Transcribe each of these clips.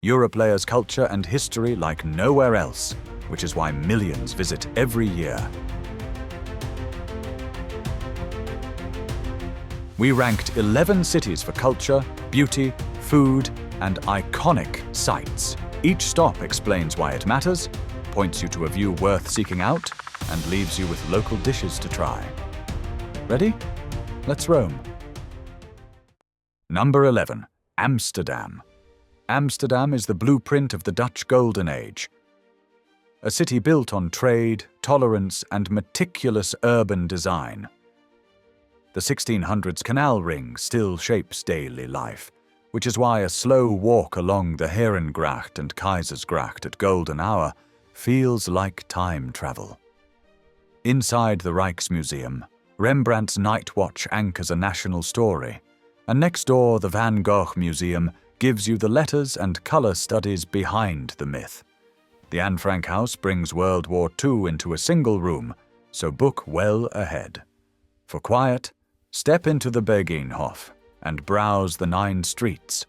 Europe layers culture and history like nowhere else, which is why millions visit every year. We ranked 11 cities for culture, beauty, food, and iconic sights. Each stop explains why it matters, points you to a view worth seeking out, and leaves you with local dishes to try. Ready? Let's roam. Number 11. Amsterdam. Amsterdam is the blueprint of the Dutch Golden Age. A city built on trade, tolerance, and meticulous urban design. The 1600s canal ring still shapes daily life, which is why a slow walk along the Herengracht and Keizersgracht at golden hour feels like time travel. Inside the Rijksmuseum, Rembrandt's Night Watch anchors a national story, and next door the Van Gogh Museum gives you the letters and color studies behind the myth. The Anne Frank House brings World War II into a single room, so book well ahead. For quiet, step into the Berghainhof and browse the 9 streets.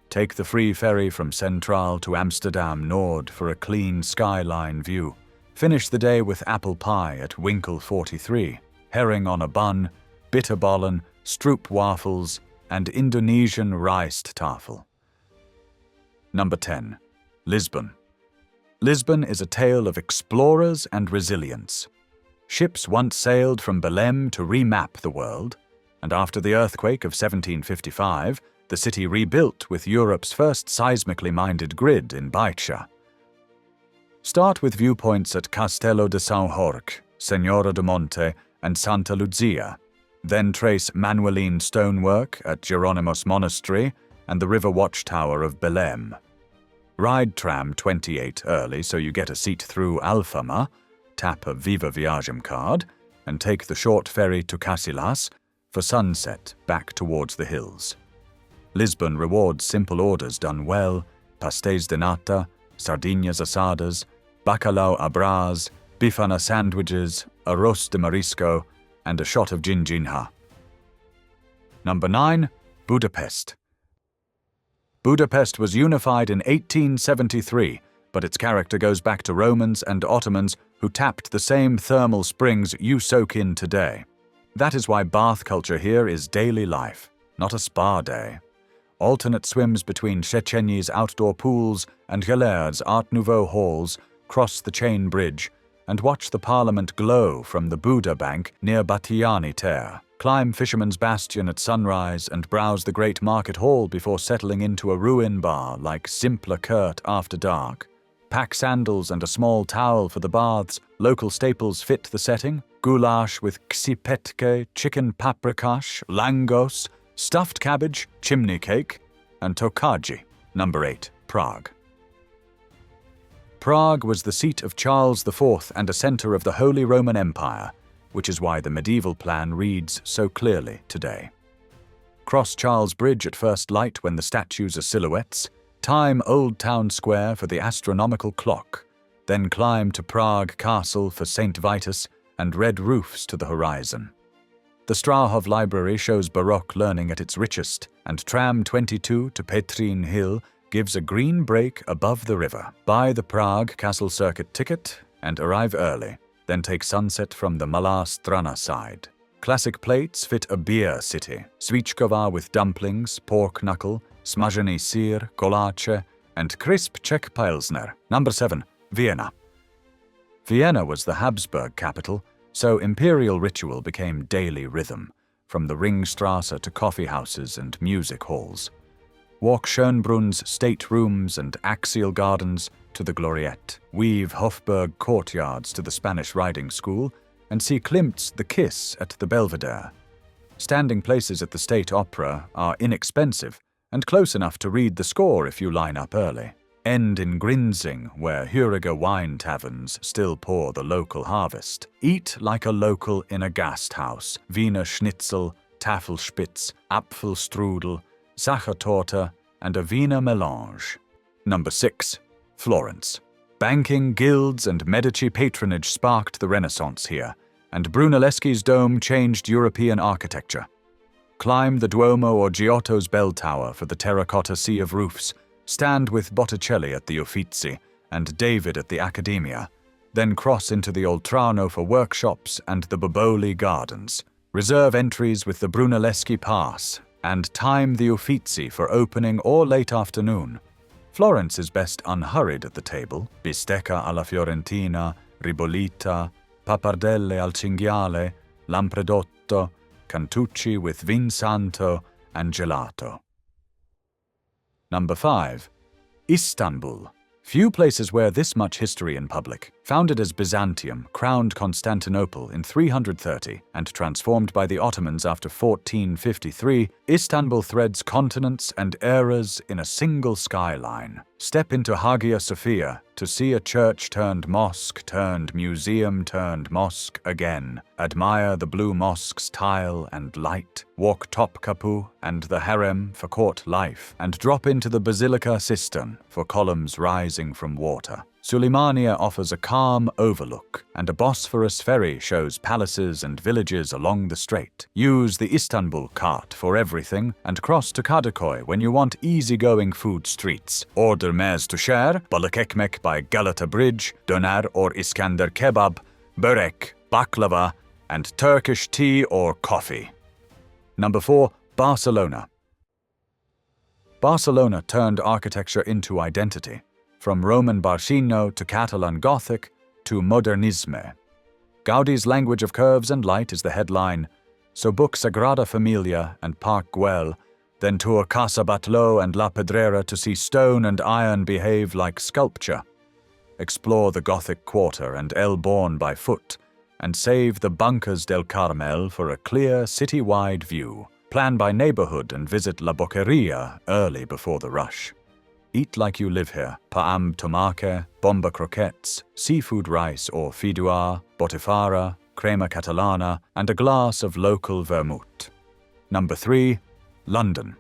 Take the free ferry from Centraal to Amsterdam Noord for a clean skyline view. Finish the day with apple pie at Winkel 43, herring on a bun, bitterballen, stroopwafels, and Indonesian rijsttafel. Number 10. Lisbon. Lisbon is a tale of explorers and resilience. Ships once sailed from Belém to remap the world, and after the earthquake of 1755, the city rebuilt with Europe's first seismically minded grid in Baixa. Start with viewpoints at Castelo de São Jorge, Senhora do Monte, and Santa Luzia. Then trace Manueline stonework at Jerónimos Monastery and the river watchtower of Belém. Ride tram 28 early so you get a seat through Alfama, tap a Viva Viagem card, and take the short ferry to Casillas for sunset back towards the hills. Lisbon rewards simple orders done well: pastéis de nata, sardinhas assadas, bacalhau à brás, bifana sandwiches, arroz de marisco, and a shot of ginginha. Number 9. Budapest. Budapest was unified in 1873, but its character goes back to Romans and Ottomans who tapped the same thermal springs you soak in today. That is why bath culture here is daily life, not a spa day. Alternate swims between Széchenyi's outdoor pools and Galaird's Art Nouveau halls, cross the chain bridge, and watch the Parliament glow from the Buda bank near Batiani Terre. Climb Fisherman's Bastion at sunrise and browse the Great Market Hall before settling into a ruin bar like Simpler Kurt after dark. Pack sandals and a small towel for the baths. Local staples fit the setting: goulash with ksipetke, chicken paprikash, langos, stuffed cabbage, chimney cake, and tokaji. Number 8. Prague. Prague was the seat of Charles IV and a center of the Holy Roman Empire, which is why the medieval plan reads so clearly today. Cross Charles Bridge at first light when the statues are silhouettes, time Old Town Square for the astronomical clock, then climb to Prague Castle for St. Vitus and red roofs to the horizon. The Strahov Library shows Baroque learning at its richest, and Tram 22 to Petrin Hill gives a green break above the river. Buy the Prague Castle Circuit ticket and arrive early, then take sunset from the Malá Strana side. Classic plates fit a beer city: svíčková with dumplings, pork knuckle, smažený sír, koláče, and crisp Czech Pilsner. Number 7. Vienna. Vienna was the Habsburg capital, so imperial ritual became daily rhythm, from the Ringstrasse to coffeehouses and music halls. Walk Schönbrunn's state rooms and axial gardens to the Gloriette. Weave Hofburg courtyards to the Spanish riding school, and see Klimt's The Kiss at the Belvedere. Standing places at the State Opera are inexpensive and close enough to read the score if you line up early. End in Grinzing, where Huriger wine taverns still pour the local harvest. Eat like a local in a Gasthaus: Wiener Schnitzel, Tafelspitz, Apfelstrudel, Sachertorte, and a Wiener Melange. Number 6. Florence. Banking, guilds, and Medici patronage sparked the Renaissance here, and Brunelleschi's dome changed European architecture. Climb the Duomo or Giotto's bell tower for the terracotta sea of roofs, stand with Botticelli at the Uffizi and David at the Accademia, then cross into the Oltrarno for workshops and the Boboli Gardens. Reserve entries with the Brunelleschi Pass and time the Uffizi for opening or late afternoon. Florence is best unhurried at the table: bistecca alla fiorentina, ribollita, pappardelle al cinghiale, lampredotto, cantucci with vin santo and gelato. Number 5. Istanbul. Few places wear this much history in public. Founded as Byzantium, crowned Constantinople in 330 and transformed by the Ottomans after 1453, Istanbul threads continents and eras in a single skyline. Step into Hagia Sophia to see a church-turned-mosque-turned-museum-turned-mosque again. Admire the blue mosque's tile and light. Walk Topkapi and the harem for court life, and drop into the Basilica Cistern for columns rising from water. Suleymania offers a calm overlook, and a Bosphorus ferry shows palaces and villages along the strait. Use the Istanbul cart for everything, and cross to Kadıköy when you want easygoing food streets. Order mez to share, balık ekmek by Galata Bridge, döner or Iskender kebab, börek, baklava, and Turkish tea or coffee. Number 4. Barcelona. Barcelona turned architecture into identity. From Roman Barcino to Catalan Gothic to Modernisme. Gaudí's language of curves and light is the headline, so book Sagrada Família and Park Güell, then tour Casa Batlló and La Pedrera to see stone and iron behave like sculpture. Explore the Gothic Quarter and El Born by foot, and save the Bancas del Carmel for a clear city-wide view. Plan by neighborhood and visit La Boqueria early before the rush. Eat like you live here: paam tomate, bomba croquettes, seafood rice or fideuà, botifara, crema catalana, and a glass of local vermouth. Number 3. London.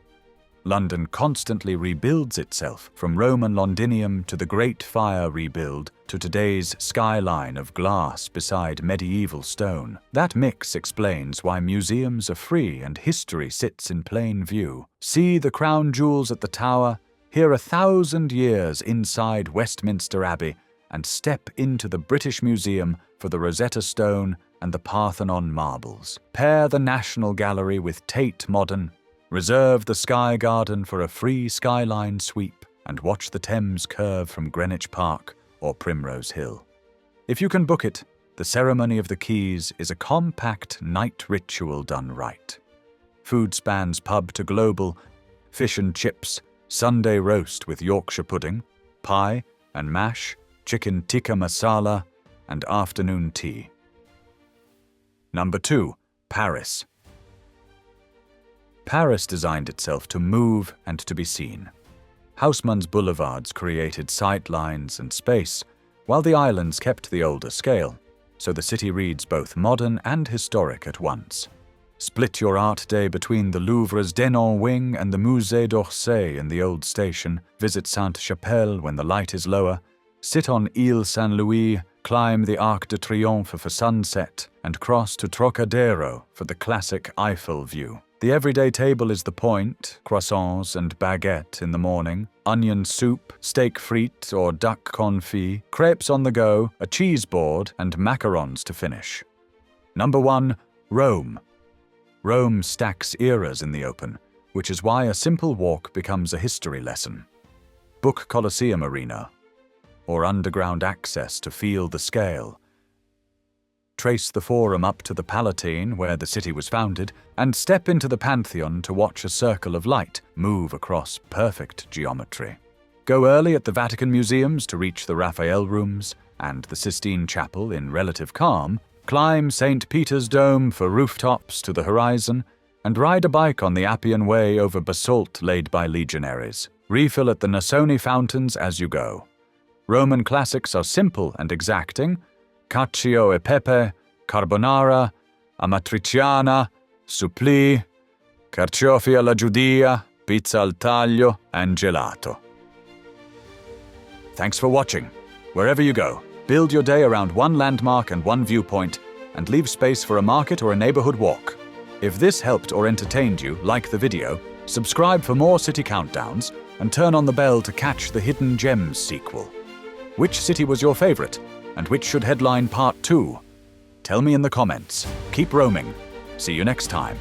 London constantly rebuilds itself, from Roman Londinium to the Great Fire rebuild to today's skyline of glass beside medieval stone. That mix explains why museums are free and history sits in plain view. See the crown jewels at the Tower, hear 1,000 years inside Westminster Abbey, and step into the British Museum for the Rosetta Stone and the Parthenon marbles. Pair the National Gallery with Tate Modern, reserve the Sky Garden for a free skyline sweep, and watch the Thames curve from Greenwich Park or Primrose Hill. If you can book it, the ceremony of the keys is a compact night ritual done right. Food spans pub to global: fish and chips, Sunday roast with Yorkshire pudding, pie and mash, chicken tikka masala, and afternoon tea. Number 2. Paris. Paris designed itself to move and to be seen. Haussmann's boulevards created sight lines and space, while the islands kept the older scale, so the city reads both modern and historic at once. Split your art day between the Louvre's Denon wing and the Musée d'Orsay in the old station. Visit Sainte-Chapelle when the light is lower. Sit on Ile Saint-Louis, climb the Arc de Triomphe for sunset, and cross to Trocadero for the classic Eiffel view. The everyday table is the point: croissants and baguette in the morning, onion soup, steak frite or duck confit, crepes on the go, a cheese board, and macarons to finish. Number 1. Rome. Rome stacks eras in the open, which is why a simple walk becomes a history lesson. Book Colosseum Arena, or underground access to feel the scale. Trace the Forum up to the Palatine, where the city was founded, and step into the Pantheon to watch a circle of light move across perfect geometry. Go early at the Vatican museums to reach the Raphael rooms and the Sistine Chapel in relative calm. Climb St. Peter's Dome for rooftops to the horizon, and ride a bike on the Appian Way over basalt laid by legionaries. Refill at the Nasoni fountains as you go. Roman classics are simple and exacting: cacio e pepe, carbonara, amatriciana, supplì, carciofi alla giudia, pizza al taglio, and gelato. Thanks for watching. Wherever you go, build your day around one landmark and one viewpoint, and leave space for a market or a neighborhood walk. If this helped or entertained you, like the video, subscribe for more city countdowns, and turn on the bell to catch the Hidden Gems sequel. Which city was your favorite, and which should headline part 2? Tell me in the comments. Keep roaming. See you next time.